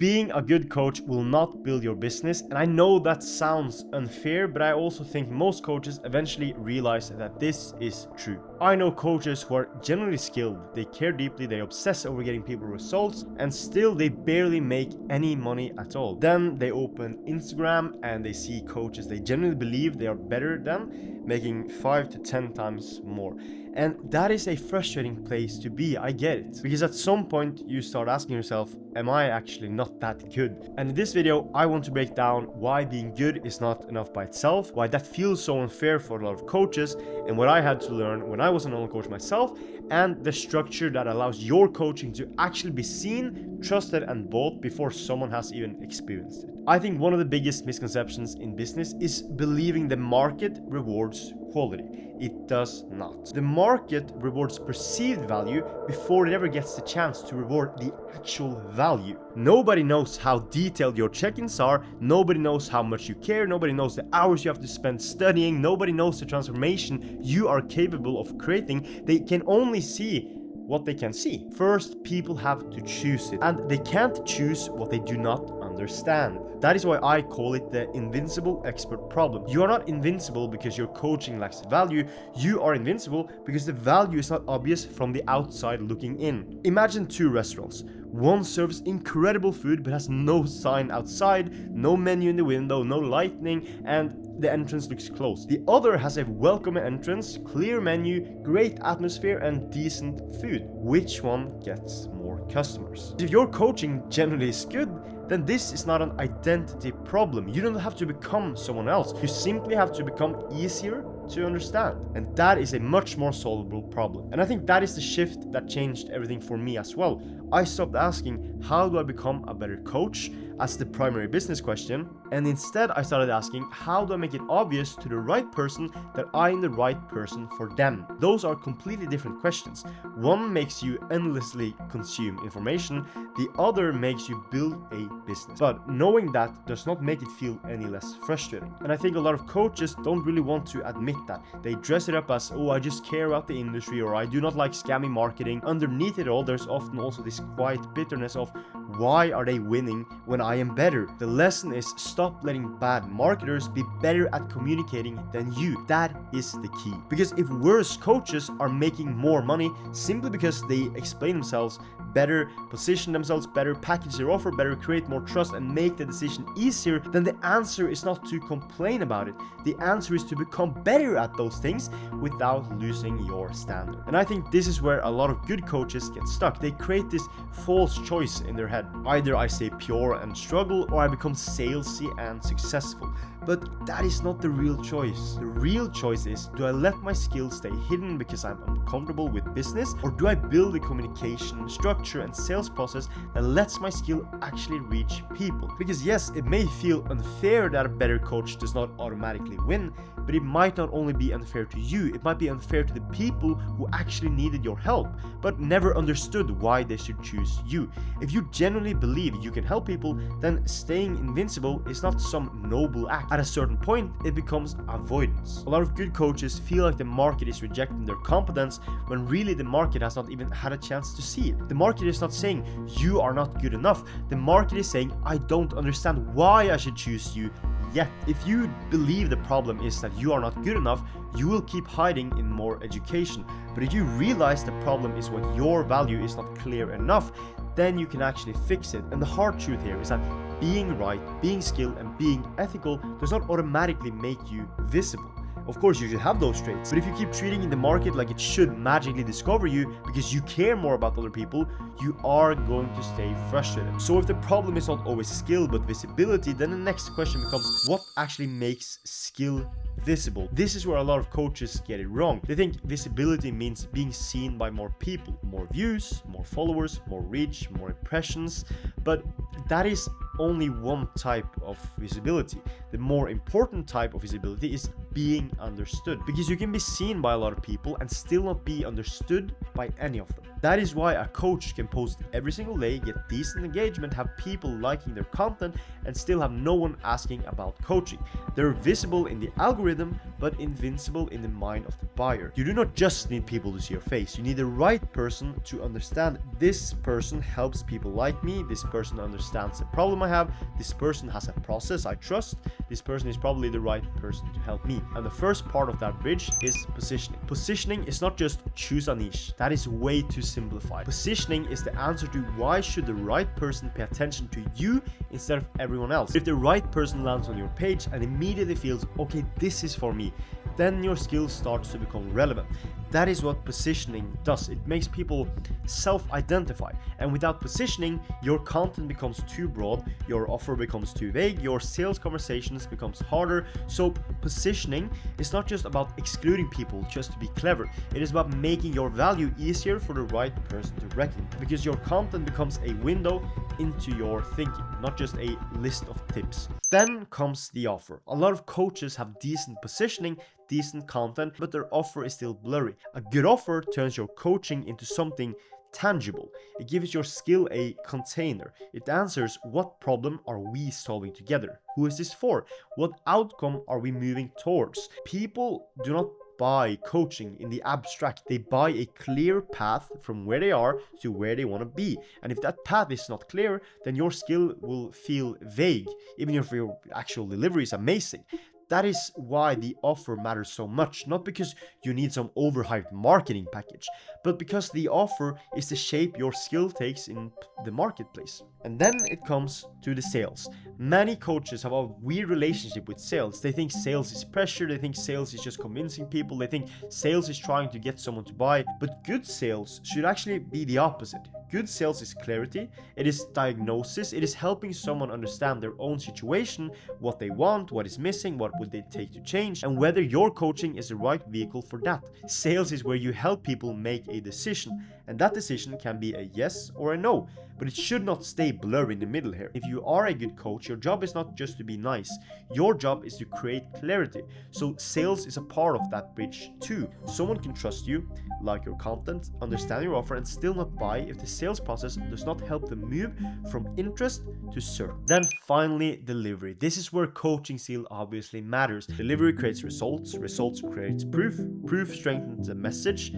Being a good coach will not build your business, and I know that sounds unfair, but I also think most coaches eventually realize that this is true. I know coaches who are generally skilled, they care deeply, they obsess over getting people results, and still they barely make any money at all. Then they open Instagram and they see coaches they genuinely believe they are better than, making 5 to 10 times more. And that is a frustrating place to be, I get it. Because at some point you start asking yourself, am I actually not that good? And in this video, I want to break down why being good is not enough by itself, why that feels so unfair for a lot of coaches, and what I had to learn when I was an online coach myself, and the structure that allows your coaching to actually be seen, trusted, and bought before someone has even experienced it. I think one of the biggest misconceptions in business is believing the market rewards quality. It does not. The market rewards perceived value before it ever gets the chance to reward the actual value. Nobody knows how detailed your check-ins are, nobody knows how much you care, nobody knows the hours you have to spend studying, nobody knows the transformation you are capable of creating. They can only see what they can see. First, people have to choose it, and they can't choose what they do not understand. That is why I call it the invincible expert problem. You are not invincible because your coaching lacks value, you are invincible because the value is not obvious from the outside looking in. Imagine two restaurants. One serves incredible food but has no sign outside, no menu in the window, no lighting, and the entrance looks closed. The other has a welcoming entrance, clear menu, great atmosphere, and decent food. Which one gets more customers? If your coaching generally is good, then this is not an identity problem. You don't have to become someone else. You simply have to become easier to understand. And that is a much more solvable problem. And I think that is the shift that changed everything for me as well. I stopped asking, how do I become a better coach, as the primary business question, and instead I started asking, how do I make it obvious to the right person that I am the right person for them? Those are completely different questions. One makes you endlessly consume information, the other makes you build a business. But knowing that does not make it feel any less frustrating. And I think a lot of coaches don't really want to admit that. They dress it up as, oh, I just care about the industry, or I do not like scammy marketing. Underneath it all, there's often also this quiet bitterness of, why are they winning when I am better? The lesson is, stop letting bad marketers be better at communicating than you. That is the key. Because if worse coaches are making more money simply because they explain themselves better, position themselves better, package their offer better, create more trust, and make the decision easier, then the answer is not to complain about it. The answer is to become better at those things without losing your standard. And I think this is where a lot of good coaches get stuck. They create this false choice in their head. Either I stay pure and struggle, or I become salesy and successful. But that is not the real choice. The real choice is, do I let my skills stay hidden because I'm uncomfortable with business, or do I build a communication structure and sales process that lets my skill actually reach people? Because yes, it may feel unfair that a better coach does not automatically win, but it might not only be unfair to you, it might be unfair to the people who actually needed your help, but never understood why they should choose you. If you genuinely believe you can help people, then staying invincible is not some noble act. At a certain point, it becomes avoidance. A lot of good coaches feel like the market is rejecting their competence, when really the market has not even had a chance to see it. The market is not saying, you are not good enough. The market is saying, I don't understand why I should choose you yet. If you believe the problem is that you are not good enough, you will keep hiding in more education. But if you realize the problem is when your value is not clear enough, then you can actually fix it. And the hard truth here is that being right, being skilled, and being ethical does not automatically make you visible. Of course, you should have those traits, but if you keep treating the market like it should magically discover you because you care more about other people, you are going to stay frustrated. So if the problem is not always skill but visibility, then the next question becomes, what actually makes skill visible? This is where a lot of coaches get it wrong. They think visibility means being seen by more people, more views, more followers, more reach, more impressions, but that is only one type of visibility. The more important type of visibility is being understood, because you can be seen by a lot of people and still not be understood by any of them. That is why a coach can post every single day, get decent engagement, have people liking their content, and still have no one asking about coaching. They're visible in the algorithm, but invincible in the mind of the buyer. You do not just need people to see your face, you need the right person to understand this person helps people like me, this person understands the problem I have, this person has a process I trust, this person is probably the right person to help me. And the first part of that bridge is positioning. Positioning is not just choose a niche. That is way too simplified. Positioning is the answer to why should the right person pay attention to you instead of everyone else. If the right person lands on your page and immediately feels, okay, this is for me, then your skill starts to become relevant. That is what positioning does. It makes people self-identify. And without positioning, your content becomes too broad, your offer becomes too vague, your sales conversations becomes harder. So positioning is not just about excluding people just to be clever. It is about making your value easier for the right person to recognize. Because your content becomes a window into your thinking, not just a list of tips. Then comes the offer. A lot of coaches have decent positioning, decent content, but their offer is still blurry. A good offer turns your coaching into something tangible. It gives your skill a container. It answers, what problem are we solving together? Who is this for? What outcome are we moving towards? People do not buy coaching in the abstract. They buy a clear path from where they are to where they want to be. And if that path is not clear, then your skill will feel vague, even if your actual delivery is amazing. That is why the offer matters so much, not because you need some overhyped marketing package, but because the offer is the shape your skill takes in the marketplace. And then it comes to the sales. Many coaches have a weird relationship with sales. They think sales is pressure, they think sales is just convincing people, they think sales is trying to get someone to buy, but good sales should actually be the opposite. Good sales is clarity, it is diagnosis, it is helping someone understand their own situation, what they want, what is missing, what would they take to change, and whether your coaching is the right vehicle for that. Sales is where you help people make a decision, and that decision can be a yes or a no, but it should not stay blurry in the middle here. If you are a good coach, your job is not just to be nice, your job is to create clarity. So sales is a part of that bridge too. Someone can trust you, like your content, understand your offer, and still not buy if the sales process does not help them move from interest to serve. Then finally, delivery. This is where coaching skill obviously matters. Delivery creates results, results creates proof, proof strengthens the message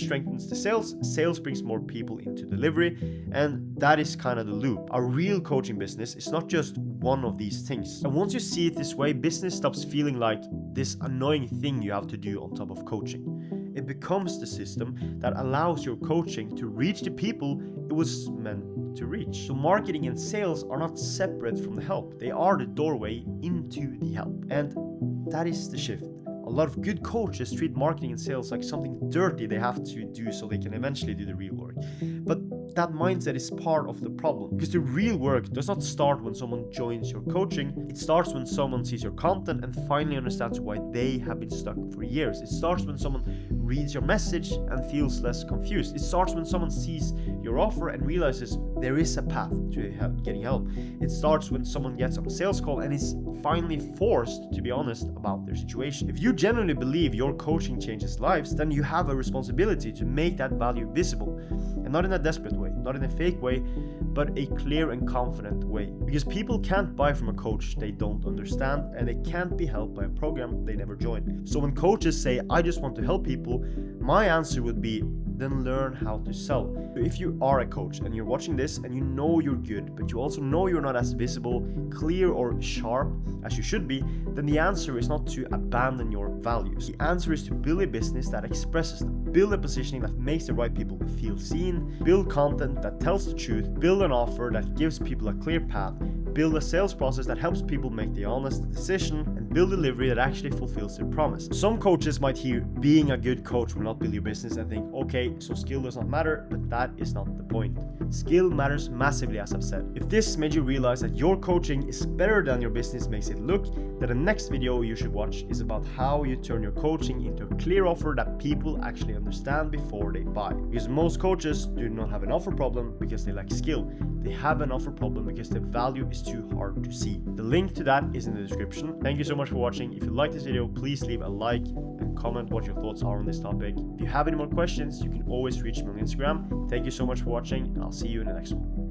strengthens the sales brings more people into delivery, and that is kind of the loop. A real coaching business is not just one of these things. And once you see it this way, business stops feeling like this annoying thing you have to do on top of coaching. It becomes the system that allows your coaching to reach the people it was meant to reach. So marketing and sales are not separate from the help. They are the doorway into the help. And that is the shift. A lot of good coaches treat marketing and sales like something dirty they have to do so they can eventually do the real work. But that mindset is part of the problem, because the real work does not start when someone joins your coaching. It starts when someone sees your content and finally understands why they have been stuck for years. It starts when someone reads your message and feels less confused. It starts when someone sees your offer and realizes there is a path to getting help. It starts when someone gets on a sales call and is finally forced to be honest about their situation. If you genuinely believe your coaching changes lives, then you have a responsibility to make that value visible, and not in a desperate way, not in a fake way, but a clear and confident way. Because people can't buy from a coach they don't understand, and they can't be helped by a program they never joined. So when coaches say, I just want to help people, my answer would be, then learn how to sell. If you are a coach and you're watching this and you know you're good, but you also know you're not as visible, clear, or sharp as you should be, then the answer is not to abandon your values. The answer is to build a business that expresses them. Build a positioning that makes the right people feel seen, build content that tells the truth, build an offer that gives people a clear path, build a sales process that helps people make the honest decision, and build delivery that actually fulfills their promise. Some coaches might hear being a good coach will not build your business and think, okay, so skill does not matter, but that is not the point. Skill matters massively, as I've said. If this made you realize that your coaching is better than your business makes it look, that the next video you should watch is about how you turn your coaching into a clear offer that people actually understand before they buy. Because most coaches do not have an offer problem because they lack skill. They have an offer problem because the value is too hard to see. The link to that is in the description. Thank you so much for watching. If you like this video, please leave a like and comment what your thoughts are on this topic. If you have any more questions, you can always reach me on Instagram. Thank you so much for watching, and I'll see you in the next one.